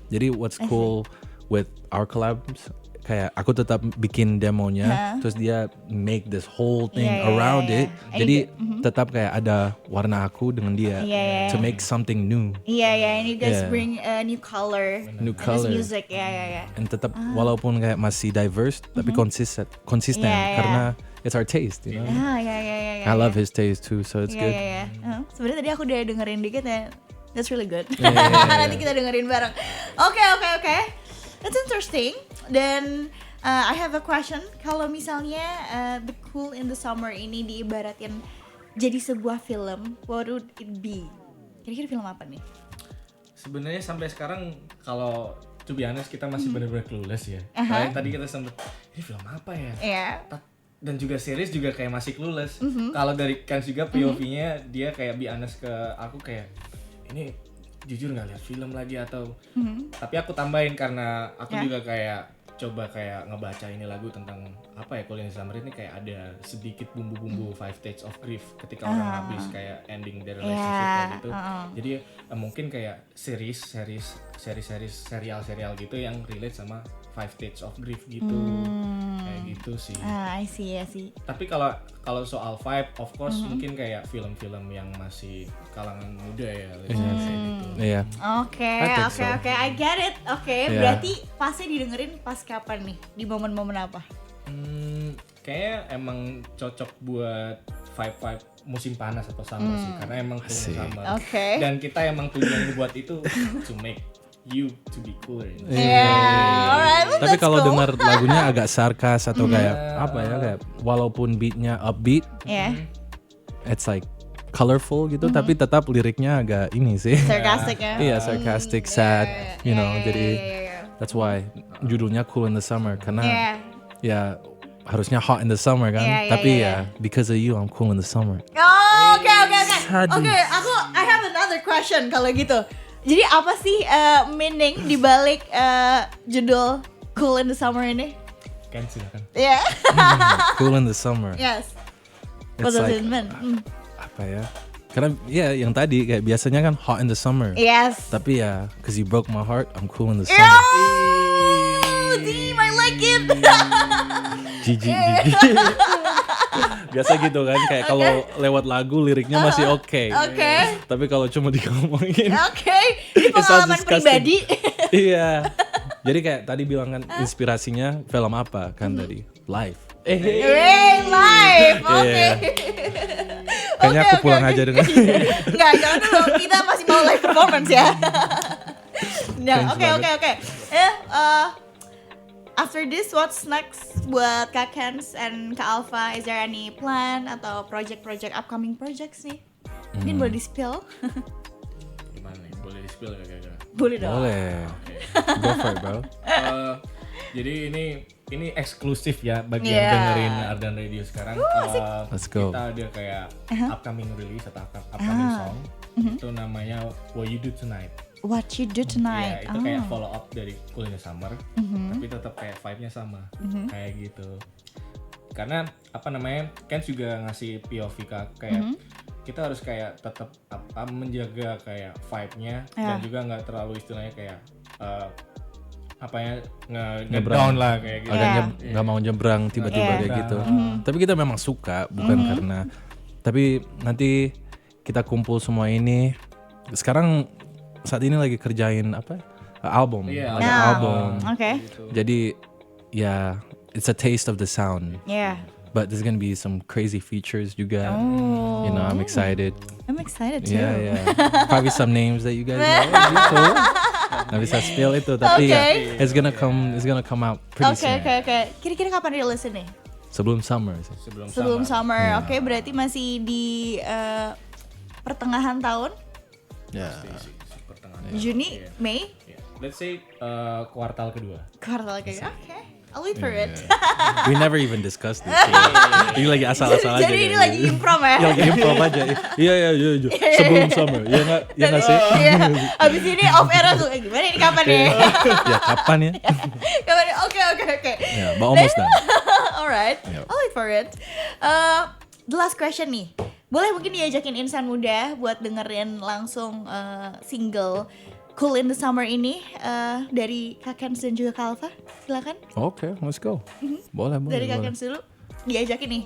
Jadi what's cool with our collabs, kayak aku tetap bikin demonya, terus dia make this whole thing around it. Jadi tetap kayak ada warna aku dengan dia to make something new. And you guys bring a new color. New This color. music, And tetap walaupun kayak masih diverse, tapi konsisten karena it's our taste, you know. I love his taste too, so it's good. Sebenarnya tadi aku udah dengerin dikit ya. That's really good. Nanti kita dengerin bareng. Oke. That's interesting. Dan I have a question. Kalau misalnya The Cool in the Summer ini diibaratin jadi sebuah film, what would it be? Kira-kira film apa nih? Sebenarnya sampai sekarang kalau to be honest kita masih benar-benar clueless ya. Kayak tadi kita sempet, ini film apa ya? Dan juga series juga kayak masih clueless. Kalau dari Kens juga POV-nya dia kayak be honest ke aku kayak, ini jujur nggak lihat film lagi atau tapi aku tambahin karena aku juga kayak coba kayak ngebaca ini lagu tentang apa ya, Cool in the Summer ini kayak ada sedikit bumbu-bumbu 5 Stages of Grief ketika orang habis kayak ending their relationship kayak gitu. Jadi mungkin kayak serial gitu yang relate sama 5 Stages of Grief gitu. Kayak gitu sih. I see. Tapi kalau soal vibe, of course mungkin kayak film-film yang masih kalangan muda ya. Iya. Oke. I get it. Berarti pasnya didengerin pas kapan nih? Di momen-momen apa? Kayaknya emang cocok buat vibe musim panas atau summer sih, karena emang summer. Dan kita emang tujuannya buat itu to make you to be cooler. Alright. Tapi kalau dengar lagunya agak sarkas atau kayak apa ya, kayak walaupun beatnya upbeat, it's like colorful gitu, tapi tetap liriknya agak ini sih. Sarcastic ya. Iya, sarcastic, sad, you know. Jadi that's why judulnya Cool in the Summer, karena ya harusnya hot in the summer kan, tapi because of you I'm cool in the summer. Oke. I have another question kalau gitu. Jadi apa sih meaning dibalik judul Cool in the Summer ini? Kan silakan. Cool in the Summer. Yes. It's What does like, it mean? apa ya? Karena yang tadi kayak biasanya kan hot in the summer. Yes. Tapi cause you broke my heart, I'm cool in the summer. Damn, I like it. GG. Biasa gitu kan, kayak kalau lewat lagu liriknya masih oke. Oke. Tapi kalau cuma diomongin, Oke, ini it sounds pengalaman disgusting. pribadi. Iya. Jadi kayak tadi bilang kan inspirasinya film apa kan tadi? Live. Hey, live. Oke. Iya. Kayaknya aku pulang aja dengan. Enggak, jangan dulu. Kita masih mau live performance ya. Nah, Thanks oke. After this, what's next buat Kak Kens and Kak Alpha? Is there any plan atau project upcoming projects nih? Mungkin boleh di-spill? Gimana nih? Boleh di-spill gak kira-kira? Boleh dong. Boleh. Go for it, bro. Jadi ini eksklusif ya bagi Yeah. yang dengerin Ardan Radio sekarang. Let's go. Kita ada kayak upcoming release atau upcoming song. Itu namanya What You Do Tonight. What you do tonight? Ya, itu kayak follow up dari Cool in the Summer, tapi tetap kayak vibe-nya sama, kayak gitu. Karena apa namanya, Ken juga ngasih POV kayak kita harus kayak tetap menjaga kayak vibe-nya dan juga nggak terlalu istilahnya kayak nge-down lah kayak gitu. Agaknya nggak mau nyebrang tiba-tiba kayak gitu. Tapi kita memang suka, bukan karena. Tapi nanti kita kumpul semua ini. Sekarang saat ini lagi kerjain apa? Album. Iya, Ada album. Oke. Jadi ya, it's a taste of the sound. Yeah. But there's gonna be some crazy features juga. You know, I'm excited. I'm excited too. Yeah. Probably some names that you guys know. Gitu. Nggak bisa spill itu, tapi Okay. it's gonna come out pretty soon. Oke. Kira-kira kapan rilis ini? Sebelum summer sih. Sebelum summer. Oke, berarti masih di pertengahan tahun? Ya. Juni, Mei, Let's say kuartal kedua. kuartal kayak. Oke. I'll wait for it. We never even discussed this. Ini lagi asal-asal aja. Jadi ini kayaknya. lagi improv ya? Iya, lagi improv aja. Iya. Sebelum summer. Iya nggak sih? Iya. Abis ini off air aku gimana ini kapan nih? Ya kapan ya? Kapan nih? Oke. Ya, but almost done. Alright, Yep. I'll wait for it. The last question nih, boleh mungkin diajakin insan muda buat dengerin langsung single Cool in the Summer ini dari Kak Kens dan juga Kak Alpha, silakan. Oke, let's go. Boleh. Dari Kak Kens dulu, diajakin nih.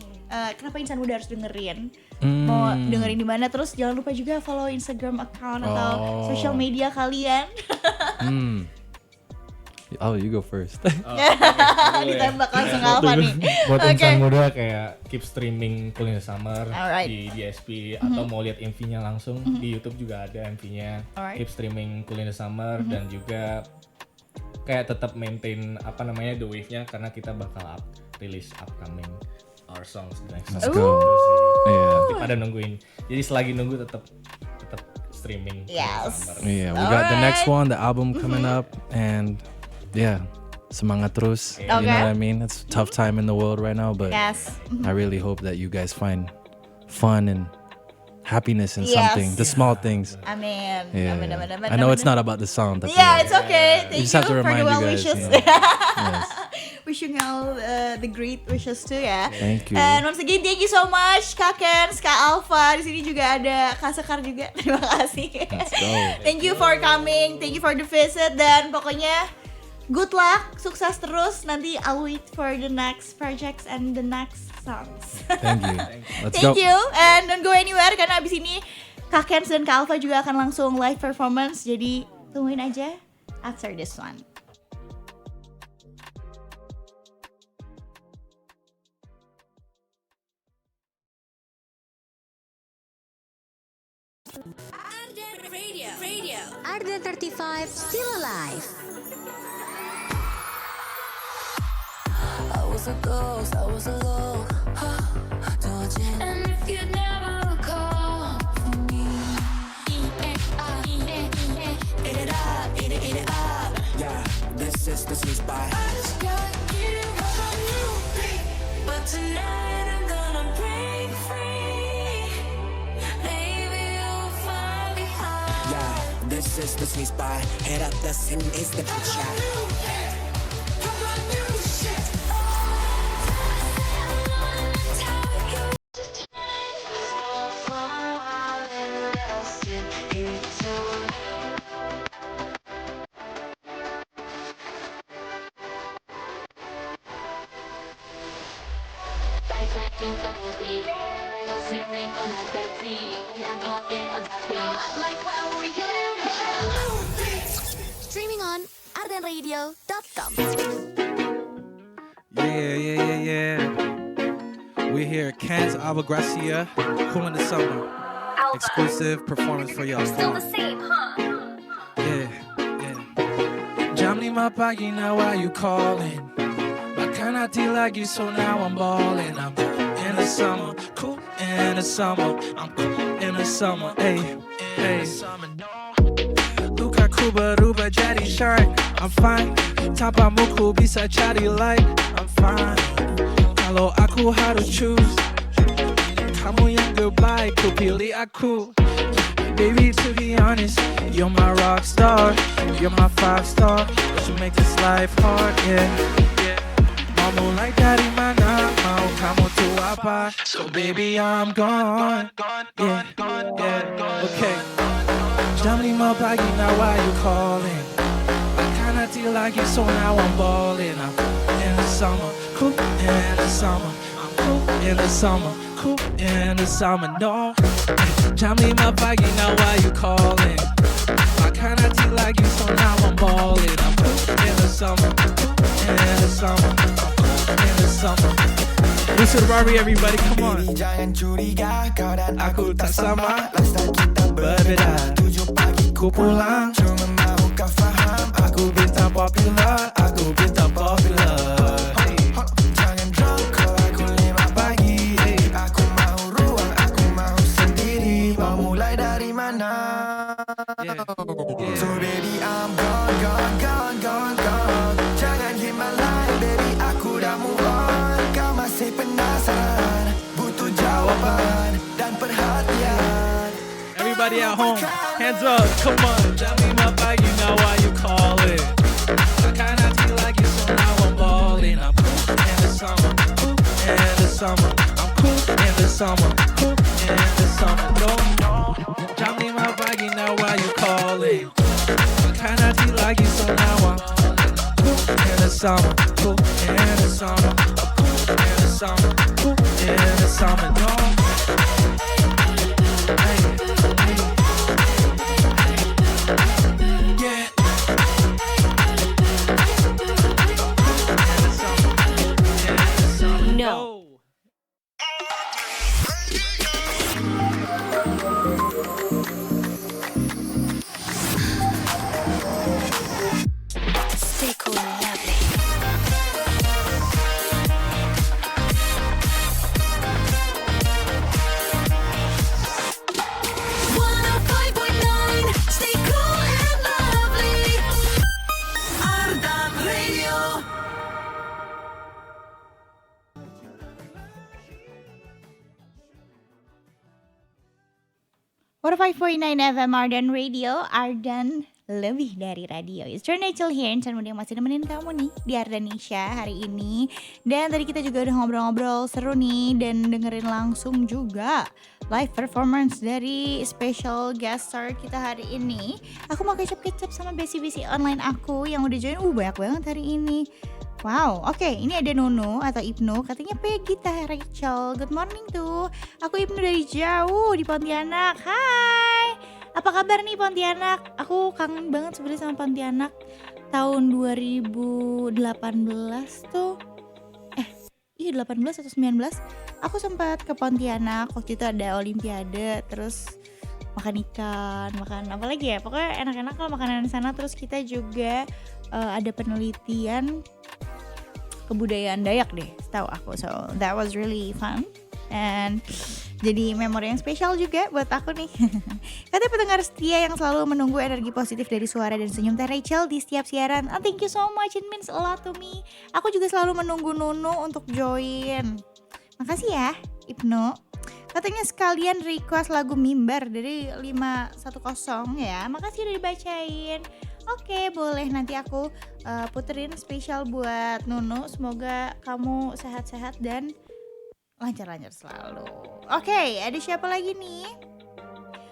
Kenapa insan muda harus dengerin? Mau dengerin di mana? Terus jangan lupa juga follow Instagram account atau social media kalian. Oh, you go first. Ditembak langsung ke Alpha nih. Buat Oke. insan muda kayak keep streaming Cool in the Summer Alright. di DSP atau mau lihat MV-nya langsung di YouTube juga ada MV-nya. Alright. Keep streaming Cool in the Summer dan juga kayak tetap maintain apa namanya the wave-nya karena kita bakal release upcoming our songs next Let's song. go. Gitu sih. Iya. Pasti pada nungguin. Jadi selagi nunggu tetap streaming Cool in the Yes. Summer. Yeah, we got the next Alright. one, the album coming up, and yeah, semangat terus. You know Okay. what I mean? It's a tough time in the world right now, but Yes. I really hope that you guys find fun and happiness in Yes. something, the small things. Amin. Yeah, Amin. I know it's not about the song, but Yeah, it's okay. Thank just you have to for remind the you well guys. wishes. You know. Yes. Wishing all the great wishes too ya. Thank you. And once again, thank you so much Kak Kens, Kak Alpha. Di sini juga ada Kak Sekar juga. Terima kasih. Let's go. Thank you for coming. Thank you for the visit. Dan pokoknya good luck, sukses terus. Nanti I'll wait for the next projects and the next songs. Thank you. Let's Thank go. you, and don't go anywhere karena abis ini Kak Kens dan Kak Alpha juga akan langsung live performance. Jadi tungguin aja after this one. Ardan Radio. Ardan 35 still alive. I was a ghost, I was alone. And if you'd never call for me, eat it up. Yeah, this is the sweet spot. I just got you on repeat, but tonight I'm gonna break free. Maybe you'll find me high. Yeah, this is the sweet spot. Head up, the scene is the big shot. Like Streaming on ardenradio.com. Yeah. We're here at Cannes Ava Gracia, Cool in the Summer. Exclusive performance for y'all. Still the same, huh? Yeah. Jamni mapagina, why you calling? Makanati like you, so now I'm balling. I'm in the summer, cool in the summer. I'm cool in the summer, hey. Luka Kuba, Ruba, Jaddy Shark. I'm fine. Tapa Muku, Bisa Chatty like. I'm fine. Kalau aku harus choose, kamu yang goodbye, ku pilih aku. Baby, to be honest, you're my rock star, you're my 5-star. You make this life hard, yeah. Mau mulai dari mana, mau kamu tuh apa? So baby, I'm gone, yeah. Okay. Jam 5 pagi, now why you calling? I kinda feel like you, so now I'm balling. I'm in the summer, cool in the summer. I'm cool in the summer, cool in the summer, no. Jam 5 pagi, now why you calling? I kinda feel like you, so now I'm balling. I'm cool in the summer, cool in the summer. I'm cool in the summer. Listen to Barbie, everybody, come on. Baby, jangan curiga, kau dan Aku tak sama, lifestyle kita berbeda. 7 pagi Ku pulang, cuma mau kau faham. aku bintang popular, aku bintang popular. Jangan drop call aku 5 pagi. Aku mau ruang, aku mau sendiri. Mau mulai dari mana? So baby, I'm gone. Jangan hit my line, baby, aku dah move on. Kau masih penasaran, butuh jawaban dan perhatian. Everybody at home, hands up, come on. Jam 5 pagi, now why you calling? I kinda feel like you, so now I'm balling. I'm cool in the summer, cool in the summer. I'm cool in the summer, cool in the summer. No. Jam 5 pagi, now why you calling? I kinda feel like you, so now I'm cool in the summer, cool in the summer. I'm cool in the summer, cool in the summer. No. No. Stay cool and lovely. Stay cool and lovely. Ardan Radio. What 5.9 FM Ardan Radio, Ardan lebih dari radio. It's your Rachel here, Insan Muda yang masih nemenin kamu nih di Ardanisha hari ini. Dan tadi kita juga udah ngobrol-ngobrol seru nih dan dengerin langsung juga live performance dari special guest star kita hari ini. Aku mau kecap-kecap sama besi-besi online aku yang udah join. Banyak banget hari ini. Wow, oke, ini ada Nunu atau Ibnu, katanya Peggy Teh Rachel. Good morning tuh, aku Ibnu dari jauh di Pontianak. Hai, apa kabar nih Pontianak? Aku kangen banget sebenarnya sama Pontianak. Tahun 2018 tuh, iya 18 atau 19, aku sempat ke Pontianak. Waktu itu ada Olimpiade, terus makan ikan, makan apa lagi ya? Pokoknya enak-enak lah makanan di sana. Terus kita juga ada penelitian kebudayaan Dayak deh, setahu aku. So that was really fun and jadi memori yang spesial juga buat aku nih. Kata pendengar setia yang selalu menunggu energi positif dari suara dan senyum Teh Rachel di setiap siaran. Oh, thank you so much, it means a lot to me. Aku juga selalu menunggu Nunu untuk join. Makasih ya Ibnu. Katanya sekalian request lagu Mimbar dari 510 ya. Makasih udah dibacain. Oke, boleh nanti aku puterin spesial buat Nunu. Semoga kamu sehat-sehat dan lancar-lancar selalu. Oke, ada siapa lagi nih?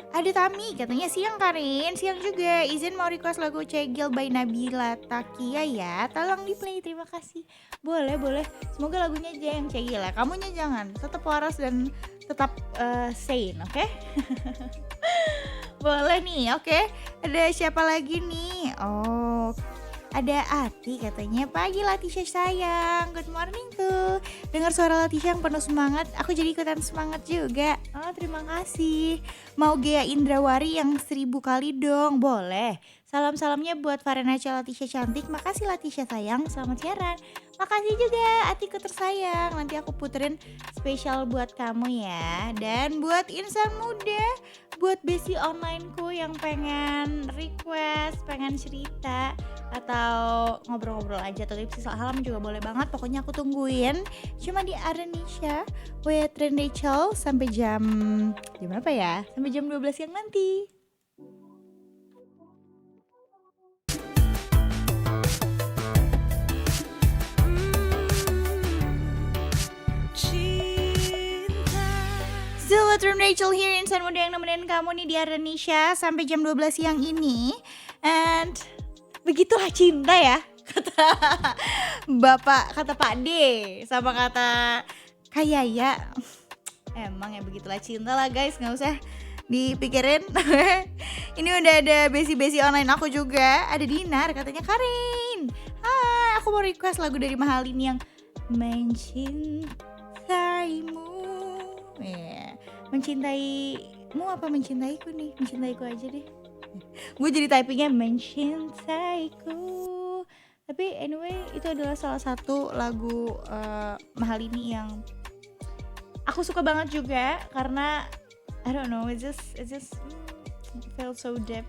Ada Tami, katanya siang Karin, siang juga. Izin mau request lagu Cegil by Nabila Takia ya. Tolong di play, terima kasih. Boleh, boleh. Semoga lagunya aja yang Cegil ya. Kamunya jangan, tetap waras dan tetap sane, oke? Boleh nih, oke. Ada siapa lagi nih? Oh, ada Ati katanya, pagi Latisha sayang, good morning tuh. Dengar suara Latisha yang penuh semangat, aku jadi ikutan semangat juga. Oh, terima kasih. Mau Gea Indrawari yang 1000 kali dong, boleh. Salam-salamnya buat Varenacha Latisha cantik, makasih Latisha sayang, selamat siaran. Makasih juga Atiku tersayang, nanti aku puterin spesial buat kamu ya. Dan buat insan muda, buat besti onlineku yang pengen request, pengen cerita atau ngobrol-ngobrol aja atau tips halaman juga boleh banget. Pokoknya aku tungguin cuma di Ardenisha with Rachel sampai jam berapa ya? Sampai jam 12 siang nanti. Still with Rachel here, insan muda yang nemenin kamu nih di Ardenisha sampai jam 12 siang ini. And begitulah cinta ya, kata Bapak, kata Pak D sama kata Kak Yaya. Emang ya begitulah cinta lah guys, gak usah dipikirin. Ini udah ada besi-besi online aku juga. Ada Dinar katanya, Karin, hai, aku mau request lagu dari Mahalini yang Mencintaimu. Mencintaimu apa mencintaiku nih? Mencintaiku aja deh. Gue jadi typingnya mencintaiku. Tapi anyway, itu adalah salah satu lagu Mahalini yang aku suka banget juga karena I don't know, it just felt so deep.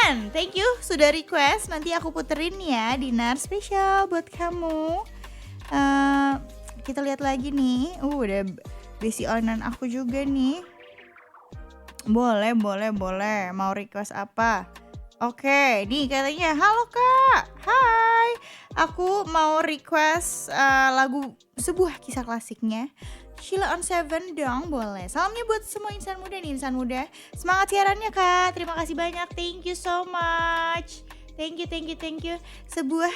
And thank you sudah request, nanti aku puterin ya Dinar spesial buat kamu. Kita lihat lagi nih. Udah besi online aku juga nih. Boleh. Mau request apa? Oke, nih katanya, halo Kak, hai. Aku mau request lagu sebuah kisah klasiknya Sheila on 7 dong, boleh. Salamnya buat semua insan muda nih, insan muda. Semangat siarannya Kak, terima kasih banyak, thank you so much. Thank you. Sebuah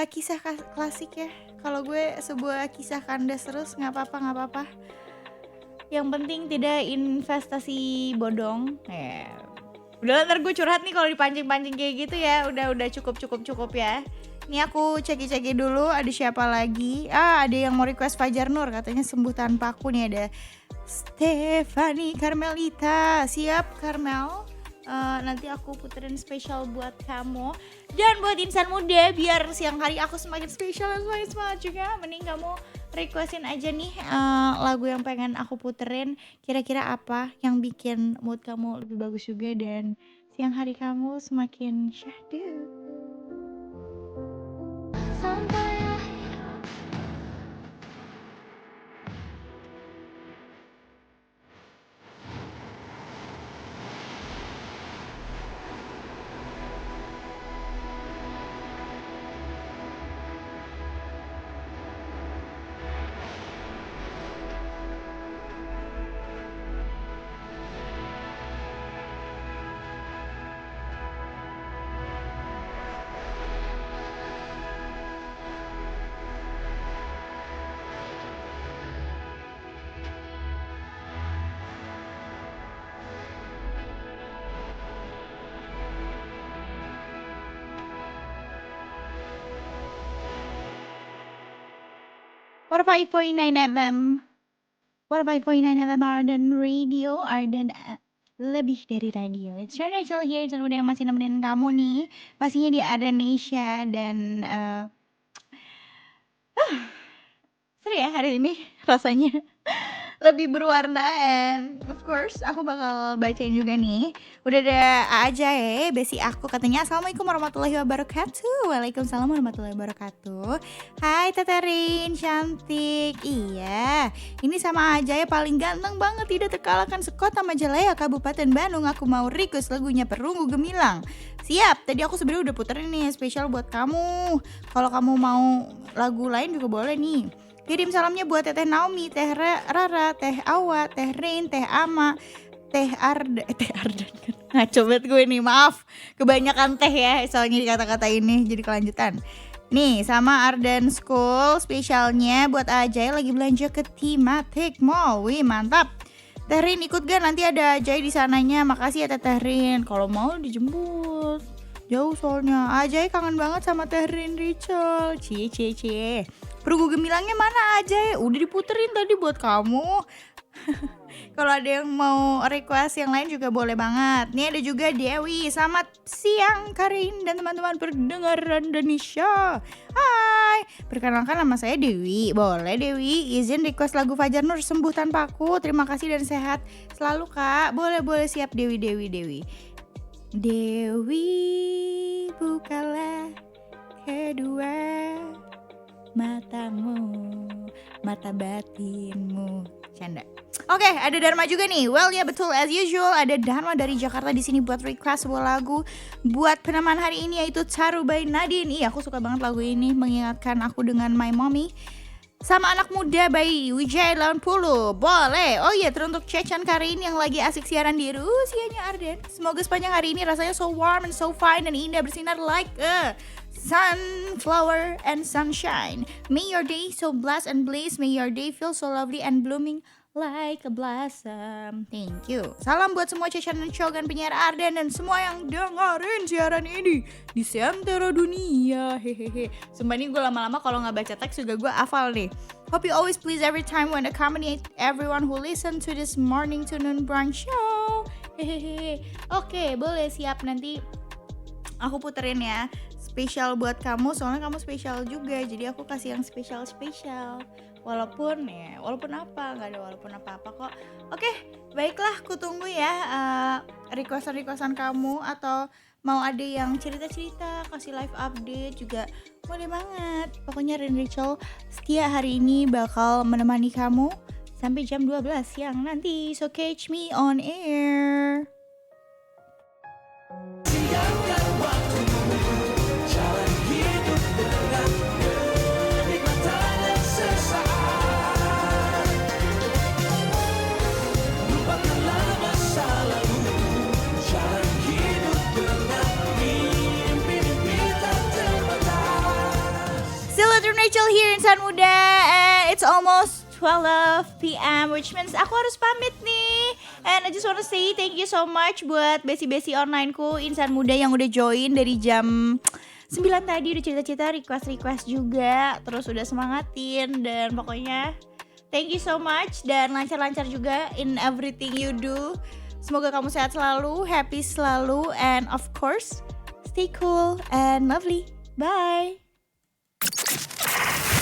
kisah klasik ya. Kalau gue sebuah kisah kandas terus nggak apa-apa. Yang penting tidak investasi bodong. Udah ntar gue curhat nih kalau dipancing-pancing kayak gitu ya. Udah cukup ya. Ini aku ceki dulu ada siapa lagi. Ada yang mau request Fajar Nur katanya sembuh tanpa aku nih, ada Stefani Carmelita. Siap Carmel. Nanti aku puterin spesial buat kamu. Dan buat insan muda, biar siang hari aku semakin spesial dan semakin semangat juga, mending kamu requestin aja nih lagu yang pengen aku puterin. Kira-kira apa yang bikin mood kamu lebih bagus juga dan siang hari kamu semakin syahdu. What 5.9 FM Arden Radio, Arden lebih dari radio. It's Rachel here, dan udah masih nemenin kamu nih, pastinya di Ardenisha. Dan seru ya hari ini rasanya. Lebih berwarna, and of course aku bakal bacain juga nih. Udah ada aja ya besi aku, katanya Assalamualaikum warahmatullahi wabarakatuh. Waalaikumsalam warahmatullahi wabarakatuh. Hai Teterin cantik. Iya, ini sama aja ya, paling ganteng banget, tidak terkalahkan sekota Majalaya Kabupaten Bandung. Aku mau request lagunya Perunggu Gemilang. Siap, tadi aku sebenarnya udah puterin nih spesial buat kamu. Kalau kamu mau lagu lain juga boleh nih. Kirim salamnya buat Teh Naomi, Teh Rara, Teh Awa, Teh Rain, Teh Ama, Teh Ardan kan. Ngaco banget gue nih, maaf. Kebanyakan teh ya soalnya di kata-kata ini, jadi kelanjutan. Nih, sama Arden School spesialnya buat Ajay lagi belanja ke Thematic Mall. Wih, mantap. Tehrin ikut gak? Nanti ada Ajay di sananya. Makasih ya Tehrin. Kalau mau dijemput. Jauh soalnya. Ajay kangen banget sama Tehrin Rachel. Cie. Pergu gemilangnya mana Ajay? Udah diputerin tadi buat kamu. Kalau ada yang mau request yang lain juga boleh banget. Nih ada juga Dewi. Selamat siang Karin dan teman-teman pendengar Indonesia. Hai, perkenalkan nama saya Dewi. Boleh Dewi izin request lagu Fajar Nur Sembuh Tanpa Aku. Terima kasih dan sehat selalu Kak. Boleh siap Dewi. Dewi bukalah kedua matamu, mata batinmu. Canda. Oke, ada Dharma juga nih. Well ya betul, as usual ada Dharma dari Jakarta di sini buat request sebuah lagu buat peneman hari ini yaitu Taruh by Nadine. Iya, aku suka banget lagu ini, mengingatkan aku dengan my mommy. Sama Anak Muda by Wijaya Lawan Pulu. Boleh. Oh iya, teruntuk Cechan Karin yang lagi asik siaran di Rusianya Arden. Semoga sepanjang hari ini rasanya so warm and so fine dan indah bersinar like a sunflower and sunshine. May your day so blessed and blaze. May your day feel so lovely and blooming like a blossom. Thank you. Salam buat semua Cechan dan Shogun penyiar Arden dan semua yang dengerin siaran ini di seantero dunia. Hehehe. Sumpah ini gue lama-lama kalau nggak baca teks juga gue hafal nih. Hope you always please every time when accompany everyone who listen to this morning to noon brunch show. Hehehe. Oke, boleh siap nanti aku puterin ya. Spesial buat kamu soalnya kamu spesial juga. Jadi aku kasih yang spesial. Walaupun apa, nggak ada walaupun apa-apa kok. Oke, baiklah, aku tunggu ya requestan kamu atau mau ada yang cerita-cerita, kasih live update juga boleh banget. Pokoknya Rin Rachel setia hari ini bakal menemani kamu sampai jam 12 siang nanti. So catch me on air. Rachel here Insan Muda and it's almost 12 p.m. which means aku harus pamit nih. And I just wanna say thank you so much buat besi-besi onlineku Insan Muda yang udah join dari jam 9 tadi, udah cerita-cerita, request juga, terus udah semangatin dan pokoknya thank you so much dan lancar-lancar juga in everything you do. Semoga kamu sehat selalu, happy selalu, and of course stay cool and lovely. Bye.